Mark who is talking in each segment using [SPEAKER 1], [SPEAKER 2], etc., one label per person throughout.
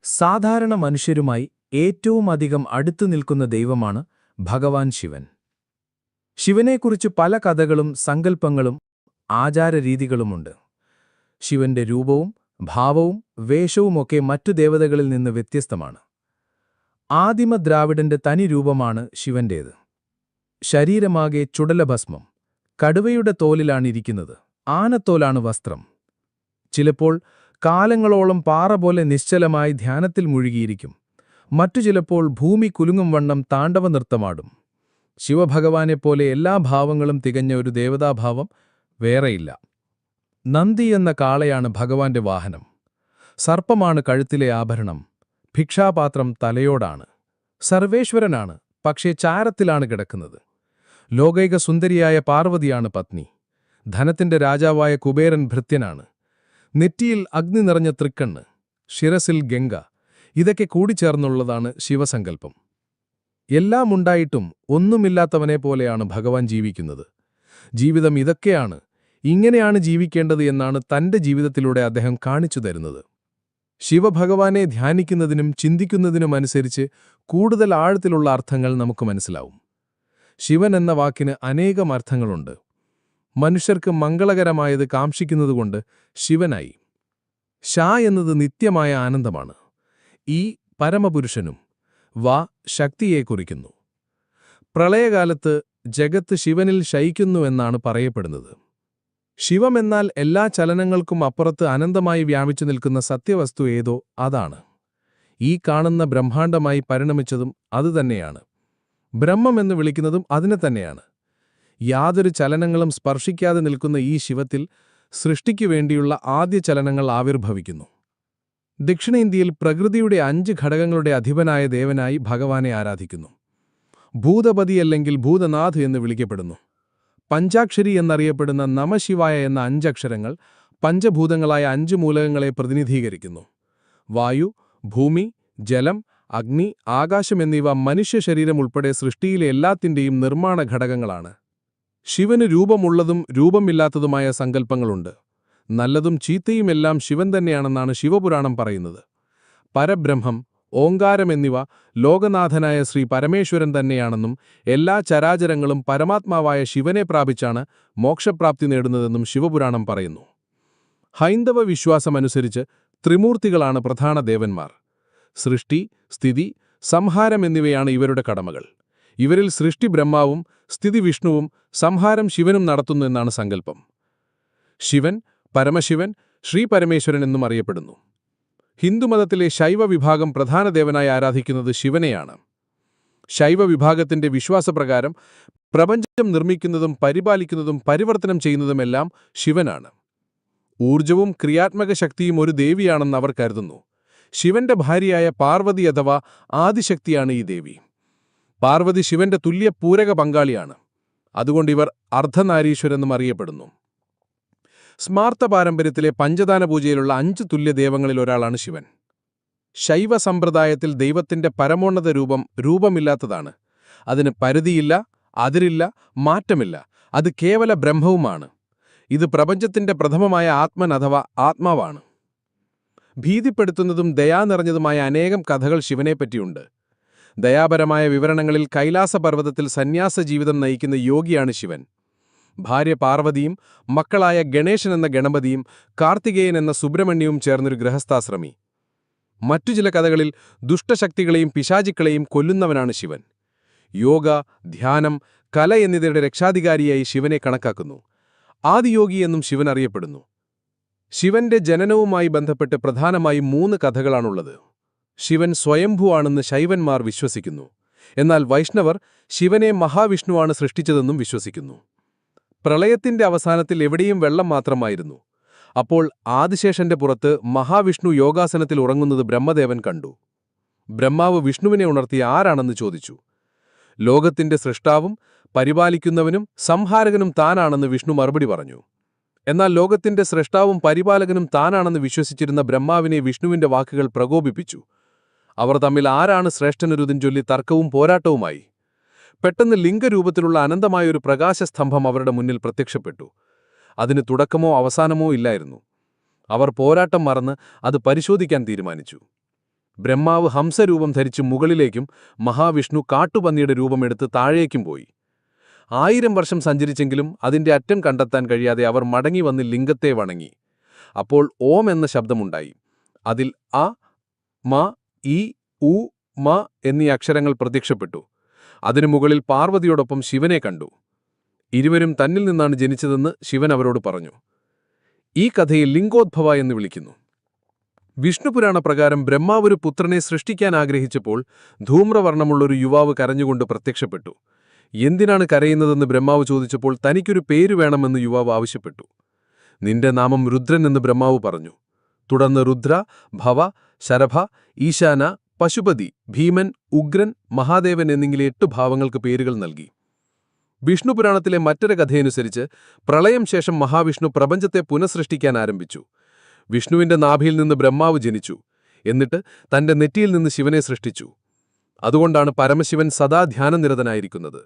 [SPEAKER 1] സാധാരണ മനുഷ്യരുമായി ഏറ്റവും അധികം അടുത്തു നിൽക്കുന്ന ദൈവമാണ് ഭഗവാൻ ശിവൻ. ശിവനെക്കുറിച്ച് പല കഥകളും സങ്കല്പങ്ങളും ആചാരരീതികളുമുണ്ട്. ശിവന്റെ രൂപവും ഭാവവും വേഷവുമൊക്കെ മറ്റു ദേവതകളിൽ നിന്ന് വ്യത്യസ്തമാണ്. ആദിമ ദ്രാവിഡന്റെ തനി രൂപമാണ് ശിവന്റേത്. ശരീരമാകെ ചുടലഭസ്മം, കടുവയുടെ തോലിലാണിരിക്കുന്നത്, ആനത്തോലാണ് വസ്ത്രം. ചിലപ്പോൾ കാലങ്ങളോളം പാറ പോലെ നിശ്ചലമായി ധ്യാനത്തിൽ മുഴുകിയിരിക്കും. മറ്റു ചിലപ്പോൾ ഭൂമി കുലുങ്ങും വണ്ണം താണ്ഡവ നൃത്തമാടും. ശിവഭഗവാനെപ്പോലെ എല്ലാ ഭാവങ്ങളും തികഞ്ഞ ഒരു ദേവതാഭാവം വേറെയില്ല. നന്ദി എന്ന കാളയാണ് ഭഗവാന്റെ വാഹനം. സർപ്പമാണ് കഴുത്തിലെ ആഭരണം. ഭിക്ഷാപാത്രം തലയോടാണ്. സർവേശ്വരനാണ്, പക്ഷേ ചാരത്തിലാണ് കിടക്കുന്നത്. ലോകൈക സുന്ദരിയായ പാർവതിയാണ് പത്നി. ധനത്തിന്റെ രാജാവായ കുബേരൻ ഭൃത്യനാണ്. നെറ്റിയിൽ അഗ്നി നിറഞ്ഞ തൃക്കണ്ണ്, ശിരസിൽ ഗംഗ, ഇതൊക്കെ കൂടിച്ചേർന്നുള്ളതാണ് ശിവസങ്കല്പം. എല്ലാം ഉണ്ടായിട്ടും ഒന്നുമില്ലാത്തവനെ പോലെയാണ് ഭഗവാൻ ജീവിക്കുന്നത്. ജീവിതം ഇതൊക്കെയാണ്, ഇങ്ങനെയാണ് ജീവിക്കേണ്ടത് എന്നാണ് തന്റെ ജീവിതത്തിലൂടെ അദ്ദേഹം കാണിച്ചു തരുന്നത്. ശിവഭഗവാനെ ധ്യാനിക്കുന്നതിനും ചിന്തിക്കുന്നതിനുമനുസരിച്ച് കൂടുതൽ ആഴത്തിലുള്ള അർത്ഥങ്ങൾ നമുക്ക് മനസ്സിലാവും. ശിവൻ എന്ന വാക്കിന് അനേകം അർത്ഥങ്ങളുണ്ട്. മനുഷ്യർക്ക് മംഗളകരമായത് കാംക്ഷിക്കുന്നതുകൊണ്ട് ശിവനായി. ശ എന്നത് നിത്യമായ ആനന്ദമാണ്. ഈ പരമപുരുഷനും വ ശക്തിയെ കുറിക്കുന്നു. പ്രളയകാലത്ത് ജഗത്ത് ശിവനിൽ ശയിക്കുന്നുവെന്നാണ് പറയപ്പെടുന്നത്. ശിവമെന്നാൽ എല്ലാ ചലനങ്ങൾക്കും അപ്പുറത്ത് അനന്തമായി വ്യാപിച്ചു നിൽക്കുന്ന സത്യവസ്തു ഏതോ അതാണ്. ഈ കാണുന്ന ബ്രഹ്മാണ്ഡമായി പരിണമിച്ചതും അതുതന്നെയാണ്. ബ്രഹ്മമെന്ന് വിളിക്കുന്നതും അതിനെ തന്നെയാണ്. യാതൊരു ചലനങ്ങളും സ്പർശിക്കാതെ നിൽക്കുന്ന ഈ ശിവത്തിൽ സൃഷ്ടിക്കു വേണ്ടിയുള്ള ആദ്യ ചലനങ്ങൾ ആവിർഭവിക്കുന്നു. ദക്ഷിണേന്ത്യയിൽ പ്രകൃതിയുടെ 5 ഘടകങ്ങളുടെ അധിപനായ ദേവനായി ഭഗവാനെ ആരാധിക്കുന്നു. ഭൂതപതിയല്ലെങ്കിൽ ഭൂതനാഥ് എന്ന് വിളിക്കപ്പെടുന്നു. പഞ്ചാക്ഷരി എന്നറിയപ്പെടുന്ന നമശിവായ എന്ന 5 അക്ഷരങ്ങൾ പഞ്ചഭൂതങ്ങളായ 5 മൂലകങ്ങളെ പ്രതിനിധീകരിക്കുന്നു. വായു, ഭൂമി, ജലം, അഗ്നി, ആകാശം എന്നിവ മനുഷ്യ ശരീരം ഉൾപ്പെടെ സൃഷ്ടിയിലെ എല്ലാത്തിൻ്റെയും നിർമ്മാണ ഘടകങ്ങളാണ്. ശിവന് രൂപമുള്ളതും രൂപമില്ലാത്തതുമായ സങ്കല്പങ്ങളുണ്ട്. നല്ലതും ചീത്തയുമെല്ലാം ശിവൻ തന്നെയാണെന്നാണ് ശിവപുരാണം പറയുന്നത്. പരബ്രഹ്മം, ഓങ്കാരം എന്നിവ ലോകനാഥനായ ശ്രീ പരമേശ്വരൻ തന്നെയാണെന്നും എല്ലാ ചരാചരങ്ങളും പരമാത്മാവായ ശിവനെ പ്രാപിച്ചാണ് മോക്ഷപ്രാപ്തി നേടുന്നതെന്നും ശിവപുരാണം പറയുന്നു. ഹൈന്ദവ വിശ്വാസമനുസരിച്ച് ത്രിമൂർത്തികളാണ് പ്രധാന ദേവന്മാർ. സൃഷ്ടി, സ്ഥിതി, സംഹാരം എന്നിവയാണ് ഇവരുടെ കടമകൾ. ഇവരിൽ സൃഷ്ടി ബ്രഹ്മാവും സ്ഥിതി വിഷ്ണുവും സംഹാരം ശിവനും നടത്തുന്നു എന്നാണ് സങ്കല്പം. ശിവൻ, പരമശിവൻ, ശ്രീപരമേശ്വരൻ എന്നും അറിയപ്പെടുന്നു. ഹിന്ദുമതത്തിലെ ശൈവ വിഭാഗം പ്രധാന ദേവനായി ആരാധിക്കുന്നത് ശിവനെയാണ്. ശൈവ വിഭാഗത്തിന്റെ വിശ്വാസപ്രകാരം പ്രപഞ്ചം നിർമ്മിക്കുന്നതും പരിപാലിക്കുന്നതും പരിവർത്തനം ചെയ്യുന്നതുമെല്ലാം ശിവനാണ്. ഊർജവും ക്രിയാത്മക ശക്തിയും ഒരു ദേവിയാണെന്ന് അവർ കരുതുന്നു. ശിവന്റെ ഭാര്യയായ പാർവതി അഥവാ ആദിശക്തിയാണ് ഈ ദേവി. പാർവതി ശിവന്റെ തുല്യ പൂരക പങ്കാളിയാണ്. അതുകൊണ്ട് ഇവർ അർദ്ധനാരീശ്വരെന്നും അറിയപ്പെടുന്നു. സ്മാർത്ത പാരമ്പര്യത്തിലെ പഞ്ചദാന പൂജയിലുള്ള 5 തുല്യദേവങ്ങളിൽ ഒരാളാണ് ശിവൻ. ശൈവ സമ്പ്രദായത്തിൽ ദൈവത്തിന്റെ പരമോന്നത രൂപം രൂപമില്ലാത്തതാണ്. അതിന് പരിധിയില്ല, അതിരില്ല, മാറ്റമില്ല. അത് കേവല ബ്രഹ്മവുമാണ്. ഇത് പ്രപഞ്ചത്തിന്റെ പ്രഥമമായ ആത്മൻ അഥവാ ആത്മാവാണ്. ഭീതിപ്പെടുത്തുന്നതും ദയാനിറഞ്ഞതുമായ അനേകം കഥകൾ ശിവനെപ്പറ്റിയുണ്ട്. ദയാപരമായ വിവരണങ്ങളിൽ കൈലാസപർവ്വതത്തിൽ സന്യാസ ജീവിതം നയിക്കുന്ന യോഗിയാണ് ശിവൻ. ഭാര്യ പാർവതിയും മക്കളായ ഗണേശൻ എന്ന ഗണപതിയും കാർത്തികേയൻ എന്ന സുബ്രഹ്മണ്യവും ചേർന്നൊരു ഗൃഹസ്ഥാശ്രമി. മറ്റു ചില കഥകളിൽ ദുഷ്ടശക്തികളെയും പിശാചുക്കളെയും കൊല്ലുന്നവനാണ് ശിവൻ. യോഗ, ധ്യാനം, കല എന്നിവയുടെ രക്ഷാധികാരിയായി ശിവനെ കണക്കാക്കുന്നു. ആദിയോഗി എന്നും ശിവൻ അറിയപ്പെടുന്നു. ശിവന്റെ ജനനവുമായി ബന്ധപ്പെട്ട് പ്രധാനമായും 3 കഥകളാണുള്ളത്. ശിവൻ സ്വയംഭൂവാണെന്ന് ശൈവന്മാർ വിശ്വസിക്കുന്നു. എന്നാൽ വൈഷ്ണവർ ശിവനെ മഹാവിഷ്ണുവാണ് സൃഷ്ടിച്ചതെന്നും വിശ്വസിക്കുന്നു. പ്രളയത്തിന്റെ അവസാനത്തിൽ എവിടെയും വെള്ളം മാത്രമായിരുന്നു. അപ്പോൾ ആദിശേഷന്റെ പുറത്ത് മഹാവിഷ്ണു യോഗാസനത്തിൽ ഉറങ്ങുന്നത് ബ്രഹ്മദേവൻ കണ്ടു. ബ്രഹ്മാവ് വിഷ്ണുവിനെ ഉണർത്തി ആരാണെന്ന് ചോദിച്ചു. ലോകത്തിന്റെ സൃഷ്ടാവും പരിപാലിക്കുന്നവനും സംഹാരകനും താനാണെന്ന് വിഷ്ണു മറുപടി പറഞ്ഞു. എന്നാൽ ലോകത്തിന്റെ സൃഷ്ടാവും പരിപാലകനും താനാണെന്ന് വിശ്വസിച്ചിരുന്ന ബ്രഹ്മാവിനെ വിഷ്ണുവിന്റെ വാക്കുകൾ പ്രകോപിപ്പിച്ചു. അവർ തമ്മിൽ ആരാണ് ശ്രേഷ്ഠനൊരുതും ചൊല്ലി തർക്കവും പോരാട്ടവുമായി. പെട്ടെന്ന് ലിംഗരൂപത്തിലുള്ള അനന്തമായൊരു പ്രകാശസ്തംഭം അവരുടെ മുന്നിൽ പ്രത്യക്ഷപ്പെട്ടു. അതിന് തുടക്കമോ അവസാനമോ ഇല്ലായിരുന്നു. അവർ പോരാട്ടം മറന്ന് അത് പരിശോധിക്കാൻ തീരുമാനിച്ചു. ബ്രഹ്മാവ് ഹംസരൂപം ധരിച്ച് മുകളിലേക്കും മഹാവിഷ്ണു കാട്ടുപന്നിയുടെ രൂപമെടുത്ത് താഴേക്കും പോയി. 1000 വർഷം സഞ്ചരിച്ചെങ്കിലും അതിന്റെ അറ്റം കണ്ടെത്താൻ കഴിയാതെ അവർ മടങ്ങി വന്ന് ലിംഗത്തെ വണങ്ങി. അപ്പോൾ ഓം എന്ന ശബ്ദമുണ്ടായി. അതിൽ അ, മ, ഇ, ഉ, മ എന്നീ അക്ഷരങ്ങൾ പ്രത്യക്ഷപ്പെട്ടു. അതിനു മുകളിൽ പാർവതിയോടൊപ്പം ശിവനെ കണ്ടു. ഇരുവരും തന്നിൽ നിന്നാണ് ജനിച്ചതെന്ന് ശിവൻ അവരോട് പറഞ്ഞു. ഈ കഥയെ ലിംഗോദ്ഭവ എന്ന് വിളിക്കുന്നു. വിഷ്ണുപുരാണ പ്രകാരം ബ്രഹ്മാവ് ഒരു പുത്രനെ സൃഷ്ടിക്കാൻ ആഗ്രഹിച്ചപ്പോൾ ധൂമ്രവർണ്ണമുള്ളൊരു യുവാവ് കരഞ്ഞുകൊണ്ട് പ്രത്യക്ഷപ്പെട്ടു. എന്തിനാണ് കരയുന്നതെന്ന് ബ്രഹ്മാവ് ചോദിച്ചപ്പോൾ തനിക്കൊരു പേര് വേണമെന്ന് യുവാവ് ആവശ്യപ്പെട്ടു. നിന്റെ നാമം രുദ്രൻ എന്ന് ബ്രഹ്മാവ് പറഞ്ഞു. തുടർന്ന് രുദ്ര, ഭവ, ശരഭ, ഈശാന, പശുപതി, ഭീമൻ, ഉഗ്രൻ, മഹാദേവൻ എന്നിങ്ങനെ 8 ഭാവങ്ങൾക്ക് പേരുകൾ നൽകി. വിഷ്ണുപുരാണത്തിലെ മറ്റൊരു കഥയനുസരിച്ച് പ്രളയം ശേഷം മഹാവിഷ്ണു പ്രപഞ്ചത്തെ പുനഃസൃഷ്ടിക്കാൻ ആരംഭിച്ചു. വിഷ്ണുവിന്റെ നാഭിയിൽ നിന്ന് ബ്രഹ്മാവ് ജനിച്ചു. എന്നിട്ട് തന്റെ നെറ്റിയിൽ നിന്ന് ശിവനെ സൃഷ്ടിച്ചു. അതുകൊണ്ടാണ് പരമശിവൻ സദാ ധ്യാനനിരതനായിരിക്കുന്നത്.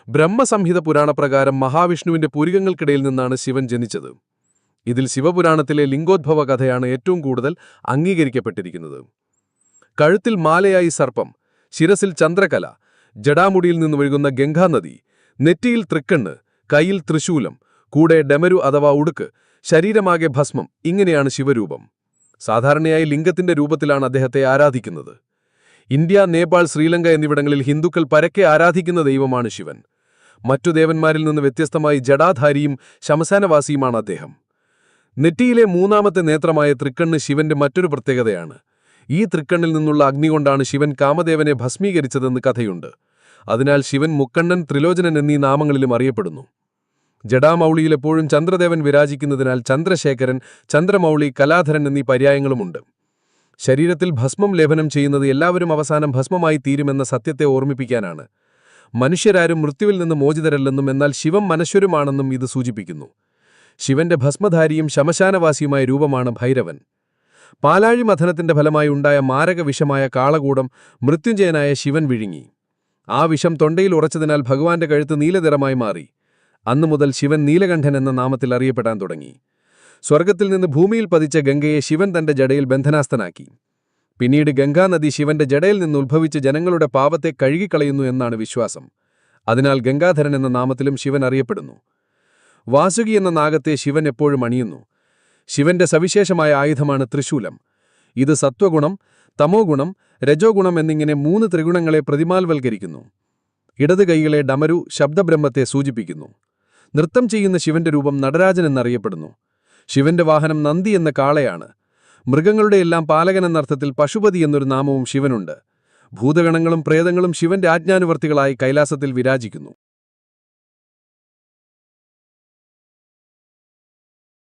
[SPEAKER 1] ബ്രഹ്മസംഹിത പുരാണപ്രകാരം മഹാവിഷ്ണുവിന്റെ പുരികങ്ങൾക്കിടയിൽ നിന്നാണ് ശിവൻ ജനിച്ചത്. ഇതിൽ ശിവപുരാണത്തിലെ ലിംഗോദ്ഭവ കഥയാണ് ഏറ്റവും കൂടുതൽ അംഗീകരിക്കപ്പെട്ടിരിക്കുന്നത്. കഴുത്തിൽ മാലയായി സർപ്പം, ശിരസിൽ ചന്ദ്രകല, ജടാമുടിയിൽ നിന്നൊഴുകുന്ന ഗംഗാനദി, നെറ്റിയിൽ തൃക്കണ്ണ്, കൈയിൽ ത്രിശൂലം, കൂടെ ഡമരു അഥവാ ഉടുക്ക്, ശരീരമാകെ ഭസ്മം, ഇങ്ങനെയാണ് ശിവരൂപം. സാധാരണയായി ലിംഗത്തിന്റെ രൂപത്തിലാണ് അദ്ദേഹത്തെ ആരാധിക്കുന്നത്. ഇന്ത്യ, നേപ്പാൾ, ശ്രീലങ്ക എന്നിവിടങ്ങളിൽ ഹിന്ദുക്കൾ പരക്കെ ആരാധിക്കുന്ന ദൈവമാണ് ശിവൻ. മറ്റു ദേവന്മാരിൽ നിന്ന് വ്യത്യസ്തമായി ജടാധാരിയും ശമശാനവാസിയുമാണ് അദ്ദേഹം. നെറ്റിയിലെ 3ാമത്തെ നേത്രമായ തൃക്കണ്ണ് ശിവന്റെ മറ്റൊരു പ്രത്യേകതയാണ്. ഈ തൃക്കണ്ണിൽ നിന്നുള്ള അഗ്നി കൊണ്ടാണ് ശിവൻ കാമദേവനെ ഭസ്മീകരിച്ചതെന്ന് കഥയുണ്ട്. അതിനാൽ ശിവൻ മുക്കണ്ണൻ, ത്രിലോചനൻ എന്നീ നാമങ്ങളിലും അറിയപ്പെടുന്നു. ജടാമൗളിയിൽ എപ്പോഴും ചന്ദ്രദേവൻ വിരാജിക്കുന്നതിനാൽ ചന്ദ്രശേഖരൻ, ചന്ദ്രമൗളി, കലാധരൻ എന്നീ പര്യായങ്ങളുമുണ്ട്. ശരീരത്തിൽ ഭസ്മം ലേപനം ചെയ്യുന്നത് എല്ലാവരും അവസാനം ഭസ്മമായി തീരുമെന്ന സത്യത്തെ ഓർമ്മിപ്പിക്കാനാണ്. മനുഷ്യരാരും മൃത്യുവിൽ നിന്ന് മോചിതരല്ലെന്നും എന്നാൽ ശിവം മനശ്വരുമാണെന്നും ഇത് സൂചിപ്പിക്കുന്നു. ശിവന്റെ ഭസ്മധാരിയും ശമശാനവാസിയുമായ രൂപമാണ് ഭൈരവൻ. പാലാഴി മഥനത്തിന്റെ ഫലമായി ഉണ്ടായ മാരകവിഷമായ കാളകൂടം മൃത്യുഞ്ജയനായ ശിവൻ വിഴുങ്ങി. ആ വിഷം തൊണ്ടയിൽ ഉറച്ചതിനാൽ ഭഗവാന്റെ കഴുത്ത് നീലനിറമായി മാറി. അന്നുമുതൽ ശിവൻ നീലകണ്ഠൻ എന്ന നാമത്തിൽ അറിയപ്പെടാൻ തുടങ്ങി. സ്വർഗത്തിൽ നിന്ന് ഭൂമിയിൽ പതിച്ച ഗംഗയെ ശിവൻ തന്റെ ജടയിൽ ബന്ധനാസ്ഥനാക്കി. പിന്നീട് ഗംഗാനദി ശിവന്റെ ജടയിൽ നിന്ന് ഉത്ഭവിച്ച് ജനങ്ങളുടെ പാപത്തെ കഴുകിക്കളയുന്നു എന്നാണ് വിശ്വാസം. അതിനാൽ ഗംഗാധരൻ എന്ന നാമത്തിലും ശിവൻ അറിയപ്പെടുന്നു. വാസുകി എന്ന നാഗത്തെ ശിവൻ എപ്പോഴും അണിയുന്നു. ശിവന്റെ സവിശേഷമായ ആയുധമാണ് ത്രിശൂലം. ഇത് സത്വഗുണം, തമോഗുണം, രജോഗുണം എന്നിങ്ങനെ 3 ത്രിഗുണങ്ങളെ പ്രതിമാൽവൽക്കരിക്കുന്നു. ഇടത് കൈകളെ ഡമരു, ശബ്ദബ്രഹ്മത്തെ സൂചിപ്പിക്കുന്നു. നൃത്തം ചെയ്യുന്ന ശിവന്റെ രൂപം നടരാജൻ എന്നറിയപ്പെടുന്നു. ശിവന്റെ വാഹനം നന്ദി എന്ന കാളയാണ്. മൃഗങ്ങളുടെയെല്ലാം പാലകൻ എന്നർത്ഥത്തിൽ പശുപതി എന്നൊരു നാമവും ശിവനുണ്ട്. ഭൂതഗണങ്ങളും പ്രേതങ്ങളും ശിവന്റെ ആജ്ഞാനുവർത്തികളായി കൈലാസത്തിൽ വിരാജിക്കുന്നു.